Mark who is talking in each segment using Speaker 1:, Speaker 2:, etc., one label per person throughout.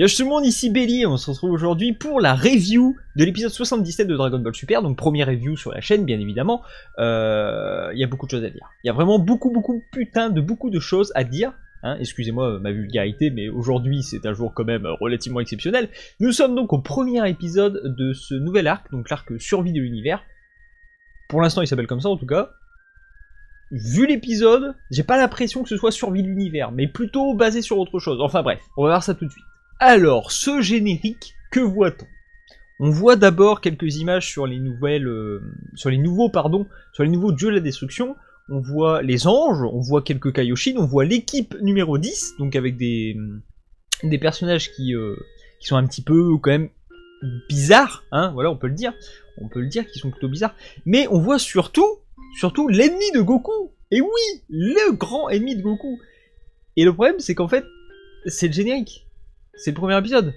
Speaker 1: Bien tout le monde, ici Belly, on se retrouve aujourd'hui pour la review de l'épisode 77 de Dragon Ball Super, donc première review sur la chaîne bien évidemment. Il y a beaucoup de choses à dire, il y a vraiment beaucoup de choses à dire. Hein, excusez-moi ma vulgarité, mais aujourd'hui c'est un jour quand même relativement exceptionnel. Nous sommes donc au premier épisode de ce nouvel arc, donc l'arc survie de l'univers. Pour l'instant il s'appelle comme ça en tout cas. Vu l'épisode, j'ai pas l'impression que ce soit survie de l'univers, mais plutôt basé sur autre chose. Enfin bref, on va voir ça tout de suite. Alors, ce générique, que voit-on? On voit d'abord quelques images sur les nouveaux dieux de la destruction. On voit les anges, on voit quelques Kaioshin, on voit l'équipe numéro 10, donc avec des personnages qui sont un petit peu quand même bizarres, hein, voilà, on peut le dire qu'ils sont plutôt bizarres. Mais on voit surtout l'ennemi de Goku. Et oui, le grand ennemi de Goku. Et le problème, c'est qu'en fait, c'est le générique. C'est le premier épisode.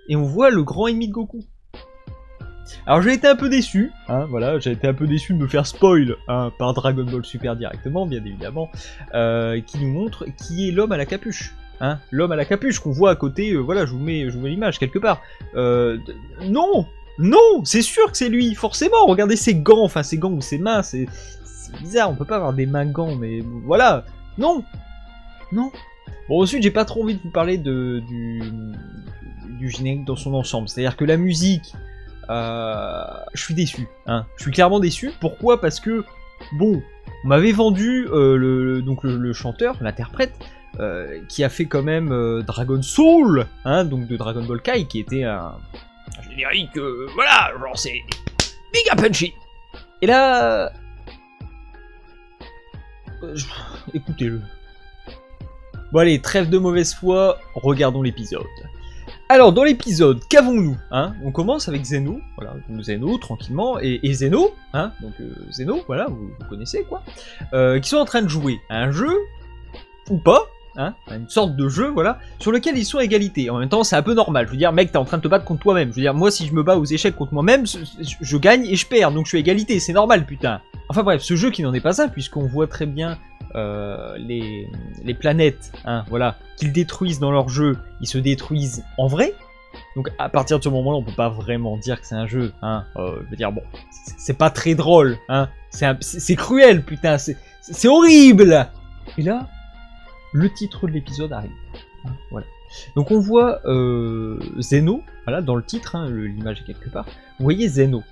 Speaker 1: Et on voit le grand ennemi de Goku. Alors j'ai été un peu déçu, hein, voilà, j'ai été un peu déçu de me faire spoil hein, par Dragon Ball Super directement, bien évidemment, qui nous montre qui est l'homme à la capuche. Hein, l'homme à la capuche qu'on voit à côté, voilà, je vous mets l'image quelque part. Non, c'est sûr que c'est lui, forcément, regardez ses gants, enfin ses gants ou ses mains, c'est bizarre, on peut pas avoir des mains gants, mais voilà, non. Bon, ensuite, j'ai pas trop envie de vous parler du générique dans son ensemble. C'est-à-dire que la musique, je suis déçu. Hein. Je suis clairement déçu. Pourquoi? Parce que, bon, on m'avait vendu le chanteur, l'interprète, qui a fait quand même Dragon Soul, hein, donc de Dragon Ball Kai, qui était un générique, voilà, genre c'est méga punchy. Et là, écoutez-le. Bon allez, trêve de mauvaise foi, regardons l'épisode. Alors dans l'épisode, qu'avons-nous hein? On commence avec Zeno, voilà, donc Zeno tranquillement, et Zeno, hein, donc Zeno, voilà, vous connaissez quoi, qui sont en train de jouer à un jeu, ou pas, hein, une sorte de jeu, voilà, sur lequel ils sont à égalité. En même temps, c'est un peu normal, je veux dire, mec, t'es en train de te battre contre toi-même, je veux dire, moi si je me bats aux échecs contre moi-même, je gagne et je perds, donc je suis à égalité, c'est normal, putain. Enfin bref, ce jeu qui n'en est pas un, puisqu'on voit très bien les planètes, hein, voilà, qu'ils détruisent dans leur jeu, ils se détruisent en vrai. Donc à partir de ce moment-là, on peut pas vraiment dire que c'est un jeu. Hein, je veux dire, bon, c'est pas très drôle. Hein, c'est cruel, putain, c'est horrible. Et là, le titre de l'épisode arrive. Hein, voilà. Donc on voit Zeno, voilà, dans le titre, hein, l'image est quelque part. Vous voyez Zeno.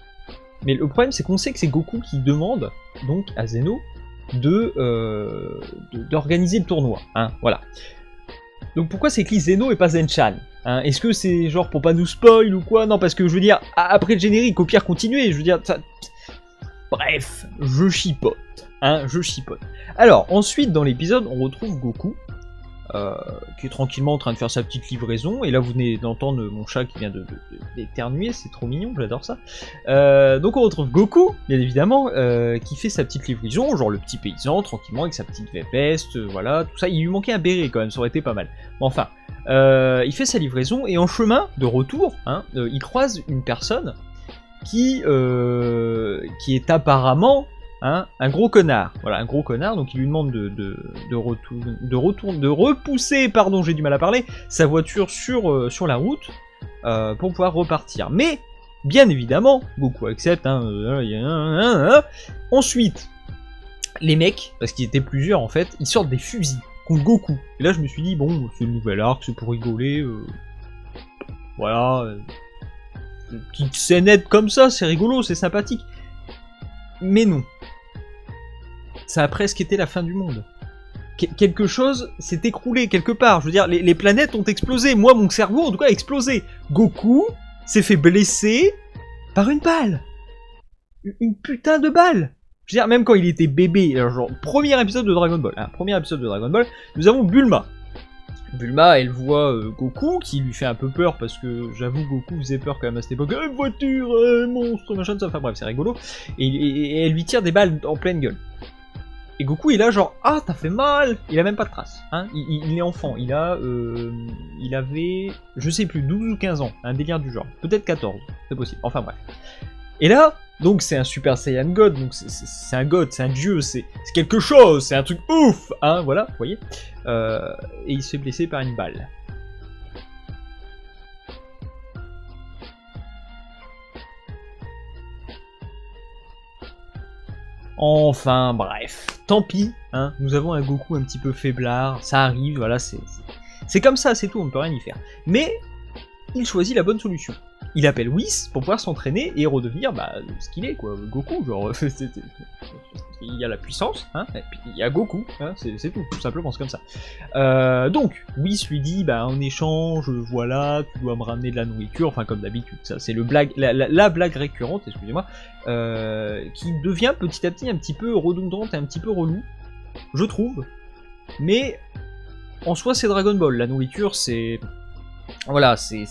Speaker 1: Mais le problème, c'est qu'on sait que c'est Goku qui demande donc à Zeno d'organiser le tournoi, hein, voilà. Donc pourquoi c'est écrit Zeno et pas Zenchan hein? Est-ce que c'est genre pour pas nous spoil ou quoi? Non, parce que je veux dire, après le générique, au pire continuer, je veux dire, ça... Bref, je chipote, hein, je chipote. Alors, ensuite, dans l'épisode, on retrouve Goku, qui est tranquillement en train de faire sa petite livraison, et là vous venez d'entendre mon chat qui vient d'éternuer, c'est trop mignon, j'adore ça. Donc on retrouve Goku, bien évidemment, qui fait sa petite livraison, genre le petit paysan, tranquillement, avec sa petite veste, voilà, tout ça. Il lui manquait un béret quand même, ça aurait été pas mal. Enfin, il fait sa livraison, et en chemin de retour, hein, il croise une personne qui est apparemment... Hein, un gros connard, voilà, un gros connard, donc il lui demande de repousser, pardon, j'ai du mal à parler, sa voiture sur la route, pour pouvoir repartir. Mais, bien évidemment, Goku accepte, hein, Ensuite, les mecs, parce qu'ils étaient plusieurs en fait, ils sortent des fusils contre Goku. Et là je me suis dit, bon, c'est le nouvel arc, c'est pour rigoler, voilà, une petite scénette comme ça, c'est rigolo, c'est sympathique. Mais non. Ça a presque été la fin du monde. Quelque chose s'est écroulé quelque part. Je veux dire, les planètes ont explosé. Moi, mon cerveau, en tout cas, a explosé. Goku s'est fait blesser par une balle. Une putain de balle. Je veux dire, même quand il était bébé, alors genre, premier épisode de Dragon Ball, hein, nous avons Bulma. Bulma, elle voit Goku, qui lui fait un peu peur, parce que j'avoue, Goku faisait peur quand même à cette époque. Voiture, monstre, machin, ça, enfin bref, c'est rigolo. Et elle lui tire des balles en pleine gueule. Et Goku il a genre, ah t'as fait mal. Il a même pas de traces, hein. Il est enfant, il avait, je sais plus, 12 ou 15 ans, un délire du genre, peut-être 14, c'est possible, enfin bref. Et là, donc c'est un Super Saiyan God, donc c'est un God, c'est un dieu, c'est quelque chose, c'est un truc ouf, hein, voilà, vous voyez. Et il se fait blesser par une balle. Enfin bref, tant pis, hein, nous avons un Goku un petit peu faiblard, ça arrive, voilà, c'est comme ça, c'est tout, on ne peut rien y faire. Mais il choisit la bonne solution. Il appelle Whis pour pouvoir s'entraîner et redevenir ce qu'il est, quoi, Goku, genre, il y a la puissance, hein, et puis il y a Goku, hein, c'est tout simplement, c'est comme ça. Donc, Whis lui dit, en échange, voilà, tu dois me ramener de la nourriture, enfin comme d'habitude, ça c'est la blague récurrente, excusez-moi, qui devient petit à petit un petit peu redondante et un petit peu relou, je trouve, mais en soi c'est Dragon Ball, la nourriture c'est... Voilà, c'est...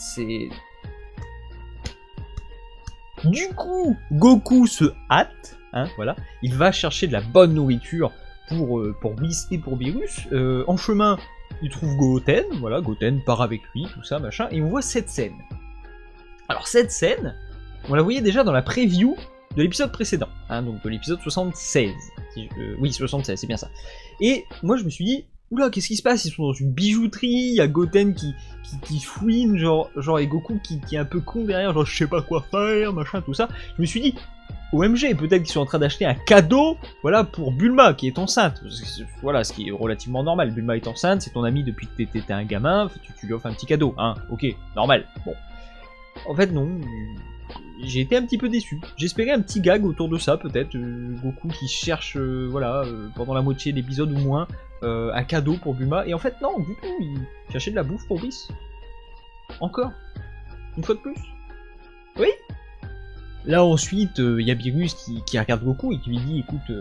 Speaker 1: Du coup, Goku se hâte, hein, voilà. Il va chercher de la bonne nourriture pour Whis et pour Beerus. En chemin, il trouve Goten, voilà, Goten part avec lui, tout ça, machin, et on voit cette scène. Alors cette scène, on la voyait déjà dans la preview de l'épisode précédent, hein, donc de l'épisode 76. Oui, 76, c'est bien ça. Et moi je me suis dit, oula, qu'est-ce qui se passe? Ils sont dans une bijouterie, il y a Goten qui fouine, genre et Goku qui est un peu con derrière, genre je sais pas quoi faire, machin, tout ça. Je me suis dit, OMG, peut-être qu'ils sont en train d'acheter un cadeau, voilà, pour Bulma qui est enceinte. Voilà, ce qui est relativement normal. Bulma est enceinte, c'est ton ami depuis que t'étais un gamin, tu lui offres un petit cadeau, hein, ok, normal, bon. En fait, non. J'ai été un petit peu déçu. J'espérais un petit gag autour de ça, peut-être. Goku qui cherche, pendant la moitié de l'épisode ou moins, un cadeau pour Bulma. Et en fait, non, du tout. Il cherchait de la bouffe pour Whis. Encore. Une fois de plus. Oui. Là, ensuite, il y a Beerus qui regarde Goku et qui lui dit, écoute...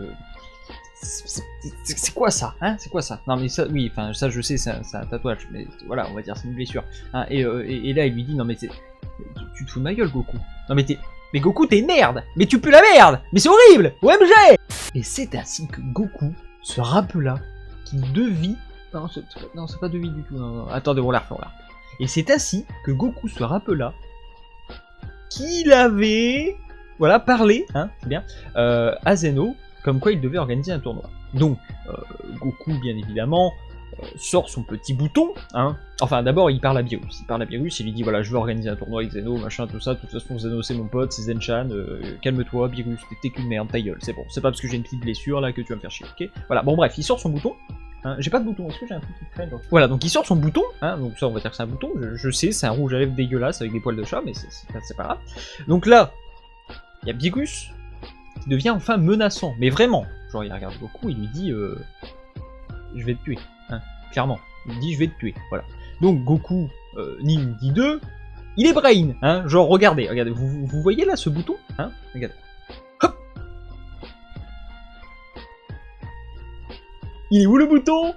Speaker 1: c'est quoi ça, hein? C'est quoi ça? Non mais ça, oui, enfin ça je sais, c'est un tatouage, mais voilà, on va dire c'est une blessure. Hein, et là il lui dit non mais tu te fous de ma gueule Goku. Non mais Goku t'es une merde, mais tu pues la merde, mais c'est horrible, OMG. Et c'est ainsi que Goku se rappela qu'il devit, non c'est pas devit du tout, non. Attendez on la refait. Et c'est ainsi que Goku se rappela qu'il avait, voilà, parlé, hein, c'est bien, à Zeno. Comme quoi il devait organiser un tournoi. Donc, Goku, bien évidemment, sort son petit bouton, hein. Enfin, d'abord, il parle à Beerus. Il lui dit, voilà, je veux organiser un tournoi avec Zeno, machin, tout ça. De toute façon, Zeno, c'est mon pote, c'est Zenchan. Calme-toi, Beerus, t'es qu'une merde, ta gueule, c'est bon. C'est pas parce que j'ai une petite blessure, là, que tu vas me faire chier, ok? Voilà, bon, bref, il sort son bouton. Hein, j'ai pas de bouton, est-ce que j'ai un truc qui traîne, genre... Voilà, donc il sort son bouton, hein, donc ça, on va dire que c'est un bouton. Je sais, c'est un rouge à lèvres dégueulasse avec des poils de chat, mais c'est pas grave. Donc là, il y a Beerus qui devient enfin menaçant, mais vraiment. Genre il regarde Goku, il lui dit je vais te tuer, hein, clairement. Il dit je vais te tuer, voilà. Donc Goku, ni une ni deux, il est brain, hein, genre regardez, vous voyez là ce bouton, hein, regardez. Hop. Il est où le bouton?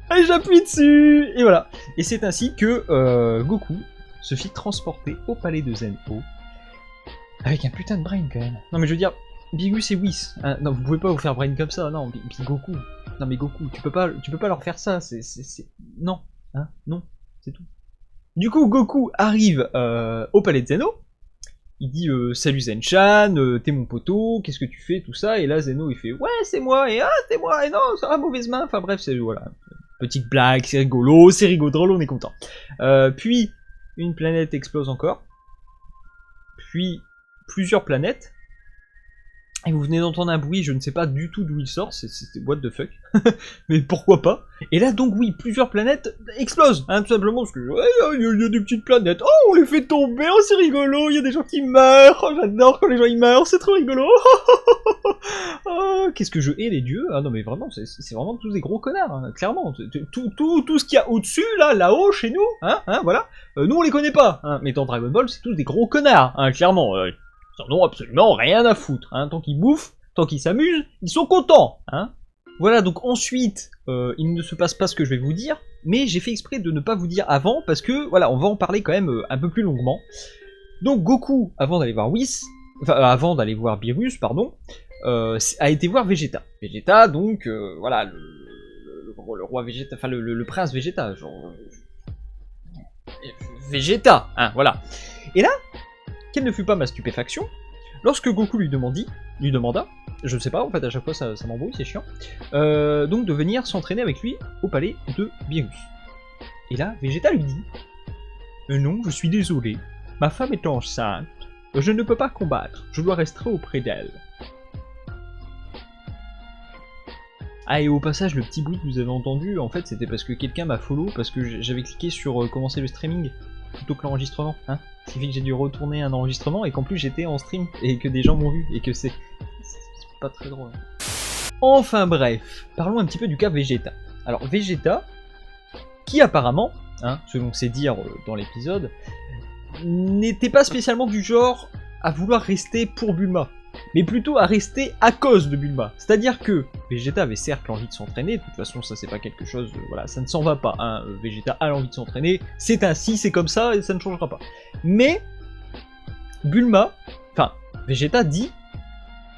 Speaker 1: Allez, j'appuie dessus, et voilà. Et c'est ainsi que Goku se fit transporter au palais de Zen O, avec un putain de brain quand même. Non mais je veux dire, Beerus et Whis, hein, non vous pouvez pas vous faire brain comme ça, non, puis Goku, non mais Goku, tu peux pas leur faire ça, c'est... Non, hein, non, c'est tout. Du coup, Goku arrive au palais de Zeno, il dit salut Zenchan, t'es mon poteau, qu'est-ce que tu fais, tout ça, et là Zeno il fait ouais c'est moi, et c'est moi, et non, ça va mauvaise main, enfin bref, c'est, voilà, petite blague, c'est rigolo, drôle, on est content. Puis, une planète explose encore, puis plusieurs planètes, et vous venez d'entendre un bruit, je ne sais pas du tout d'où il sort, c'était what the fuck, mais pourquoi pas. Et là donc oui, plusieurs planètes explosent, hein, tout simplement parce que il y a des petites planètes, oh on les fait tomber, oh c'est rigolo, il y a des gens qui meurent, oh j'adore quand les gens ils meurent, c'est trop rigolo, oh, qu'est-ce que je hais les dieux, ah non mais vraiment, c'est vraiment tous des gros connards, hein, clairement, tout ce qu'il y a au-dessus, là-haut, chez nous, hein, voilà, nous on les connaît pas, hein, mais dans Dragon Ball c'est tous des gros connards, hein, clairement, ils n'en ont absolument rien à foutre, hein. Tant qu'ils bouffent, tant qu'ils s'amusent, ils sont contents, hein. Voilà, donc ensuite, il ne se passe pas ce que je vais vous dire, mais j'ai fait exprès de ne pas vous dire avant, parce que, voilà, on va en parler quand même un peu plus longuement. Donc Goku, avant d'aller voir Whis, enfin, avant d'aller voir Beerus, pardon, a été voir Vegeta. Vegeta, donc, voilà, le roi Vegeta, enfin, le prince Vegeta, genre... Vegeta, hein, voilà. Et là, quelle ne fut pas ma stupéfaction lorsque Goku lui demanda, je sais pas, en fait à chaque fois ça m'embrouille, c'est chiant, donc de venir s'entraîner avec lui au palais de Beerus. Et là, Vegeta lui dit non, je suis désolé, ma femme est enceinte, je ne peux pas combattre, je dois rester auprès d'elle. Ah, et au passage, le petit bruit que vous avez entendu, en fait, c'était parce que quelqu'un m'a follow, parce que j'avais cliqué sur commencer le streaming, plutôt que l'enregistrement, hein. Ce qui fait que j'ai dû retourner un enregistrement, et qu'en plus j'étais en stream, et que des gens m'ont vu, et que c'est pas très drôle. Enfin bref, parlons un petit peu du cas Vegeta. Alors Vegeta, qui apparemment, hein, selon ses dires dans l'épisode, n'était pas spécialement du genre à vouloir rester pour Bulma, mais plutôt à rester à cause de Bulma. C'est-à-dire que Vegeta avait certes l'envie de s'entraîner, de toute façon ça c'est pas quelque chose, voilà, ça ne s'en va pas, hein. Vegeta a l'envie de s'entraîner, c'est ainsi, c'est comme ça, et ça ne changera pas. Mais, Bulma, enfin, Vegeta dit,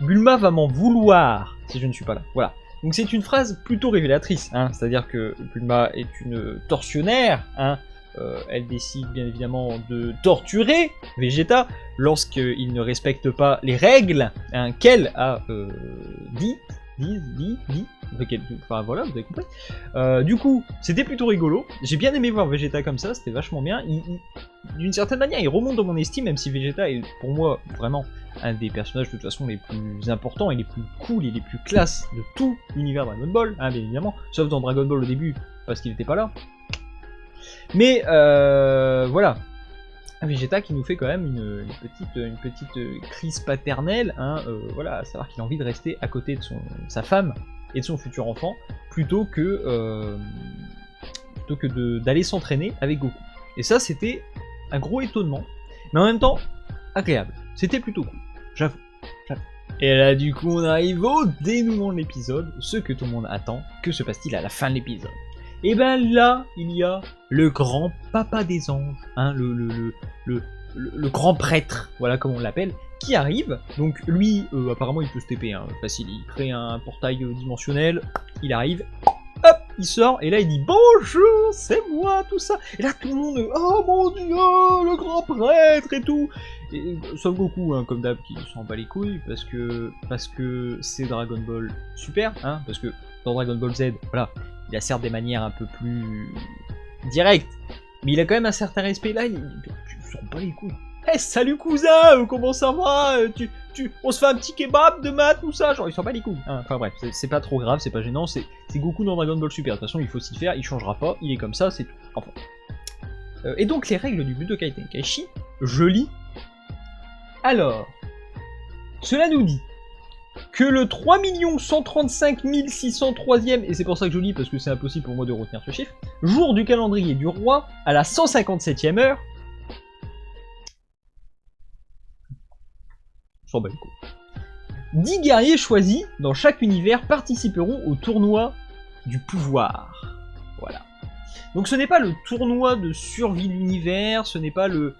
Speaker 1: Bulma va m'en vouloir si je ne suis pas là, voilà. Donc c'est une phrase plutôt révélatrice, hein. C'est-à-dire que Bulma est une tortionnaire, hein. Elle décide bien évidemment de torturer Vegeta lorsqu'il ne respecte pas les règles, hein, qu'elle a dit. Enfin voilà, vous avez compris. Du coup, c'était plutôt rigolo. J'ai bien aimé voir Vegeta comme ça, c'était vachement bien. D'une certaine manière, il remonte dans mon estime, même si Vegeta est pour moi vraiment un des personnages de toute façon les plus importants et les plus cool et les plus classes de tout l'univers Dragon Ball, hein, bien évidemment. Sauf dans Dragon Ball au début, parce qu'il n'était pas là. Mais voilà, Vegeta qui nous fait quand même une petite crise paternelle, hein, voilà, à savoir qu'il a envie de rester à côté de sa femme et de son futur enfant, plutôt que d'aller s'entraîner avec Goku. Et ça, c'était un gros étonnement, mais en même temps, agréable. C'était plutôt cool, j'avoue. Et là, du coup, on arrive au dénouement de l'épisode, ce que tout le monde attend. Que se passe-t-il à la fin de l'épisode? Et ben là, il y a le grand papa des anges, hein, le grand prêtre, voilà comme on l'appelle, qui arrive. Donc lui, apparemment il peut se TP, hein, facile, il crée un portail dimensionnel, il arrive, hop, il sort, et là il dit bonjour, c'est moi, tout ça. Et là tout le monde, oh mon dieu, le grand prêtre et tout. Et, sauf Goku, hein, comme d'hab, qui s'en bat les couilles, parce que c'est Dragon Ball Super, hein, parce que dans Dragon Ball Z, voilà, il a certes des manières un peu plus directes, mais il a quand même un certain respect. Là, il s'en bat les couilles. Eh, salut cousin, comment ça va, on se fait un petit kebab demain, tout ça, genre il s'en bat les couilles. Hein. Enfin bref, c'est pas trop grave, c'est pas gênant, c'est Goku dans Dragon Ball Super. De toute façon, il faut s'y faire, il changera pas, il est comme ça, c'est tout. Enfin. Et donc les règles du Budokai Tenkaichi, je lis. Alors, cela nous dit que le 3 135 603ème, et c'est pour ça que je lis parce que c'est impossible pour moi de retenir ce chiffre, jour du calendrier du roi, à la 157ème heure, 10 guerriers choisis dans chaque univers participeront au tournoi du pouvoir. Voilà. Donc ce n'est pas le tournoi de survie de l'univers, ce n'est pas le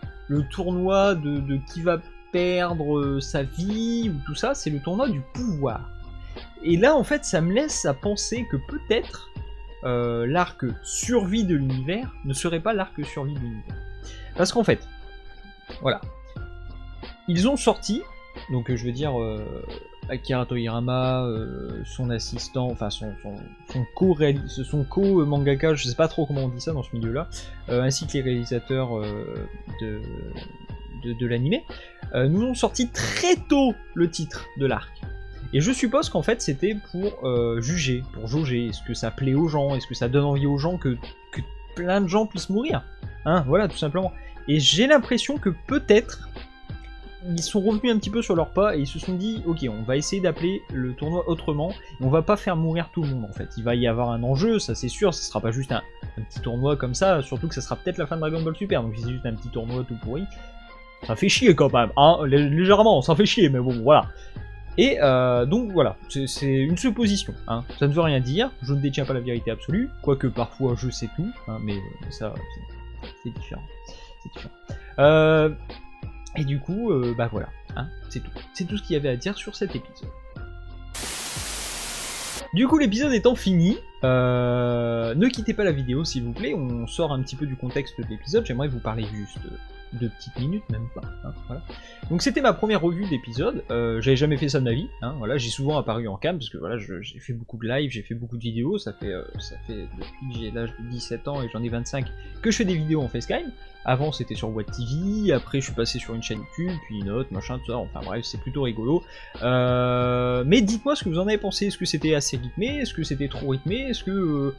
Speaker 1: tournoi de qui va perdre sa vie ou tout ça, c'est le tournoi du pouvoir. Et là en fait ça me laisse à penser que peut-être l'arc survie de l'univers ne serait pas l'arc survie de l'univers. Parce qu'en fait, voilà, ils ont sorti, donc je veux dire Akira Toriyama, son assistant, enfin son co-mangaka, je sais pas trop comment on dit ça dans ce milieu-là, ainsi que les réalisateurs de l'anime, nous ont sorti très tôt le titre de l'arc. Et je suppose qu'en fait c'était pour juger, pour jauger, est-ce que ça plaît aux gens, est-ce que ça donne envie aux gens que plein de gens puissent mourir, hein, voilà, tout simplement. Et j'ai l'impression que peut-être ils sont revenus un petit peu sur leurs pas et ils se sont dit ok, on va essayer d'appeler le tournoi autrement, et on va pas faire mourir tout le monde en fait. Il va y avoir un enjeu, ça c'est sûr, ce sera pas juste un petit tournoi comme ça, surtout que ça sera peut-être la fin de Dragon Ball Super, donc si c'est juste un petit tournoi tout pourri, ça fait chier quand même, hein, légèrement, ça fait chier, mais bon, voilà. Et donc voilà, c'est une supposition, hein. Ça ne veut rien dire, je ne détiens pas la vérité absolue, quoique parfois je sais tout, hein, mais ça, c'est différent. C'est différent. Et du coup, bah voilà, hein, c'est tout. C'est tout ce qu'il y avait à dire sur cet épisode. Du coup, l'épisode étant fini, Ne quittez pas la vidéo s'il vous plaît, on sort un petit peu du contexte de l'épisode, j'aimerais vous parler juste 2 petites minutes, même pas. Hein, voilà. Donc c'était ma première revue d'épisode, j'avais jamais fait ça de ma vie, hein, voilà, j'ai souvent apparu en cam, parce que voilà, j'ai fait beaucoup de live, j'ai fait beaucoup de vidéos, ça fait depuis que j'ai l'âge de 17 ans et j'en ai 25 que je fais des vidéos en facecam. Avant c'était sur Watt TV, après je suis passé sur une chaîne YouTube, puis une autre, machin, tout ça, enfin bref, c'est plutôt rigolo. Mais dites-moi ce que vous en avez pensé, est-ce que c'était assez rythmé, est-ce que c'était trop rythmé, est-ce que...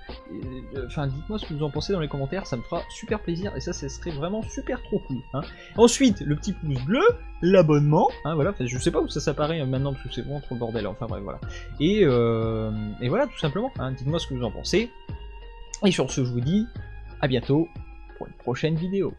Speaker 1: Enfin dites-moi ce que vous en pensez dans les commentaires, ça me fera super plaisir, et ça serait vraiment super trop cool. Hein. Ensuite, le petit pouce bleu, l'abonnement, hein, voilà, je sais pas où ça s'apparaît maintenant, parce que c'est vraiment trop le bordel, enfin bref, voilà. Et voilà, tout simplement, hein, dites-moi ce que vous en pensez. Et sur ce, je vous dis à bientôt pour une prochaine vidéo.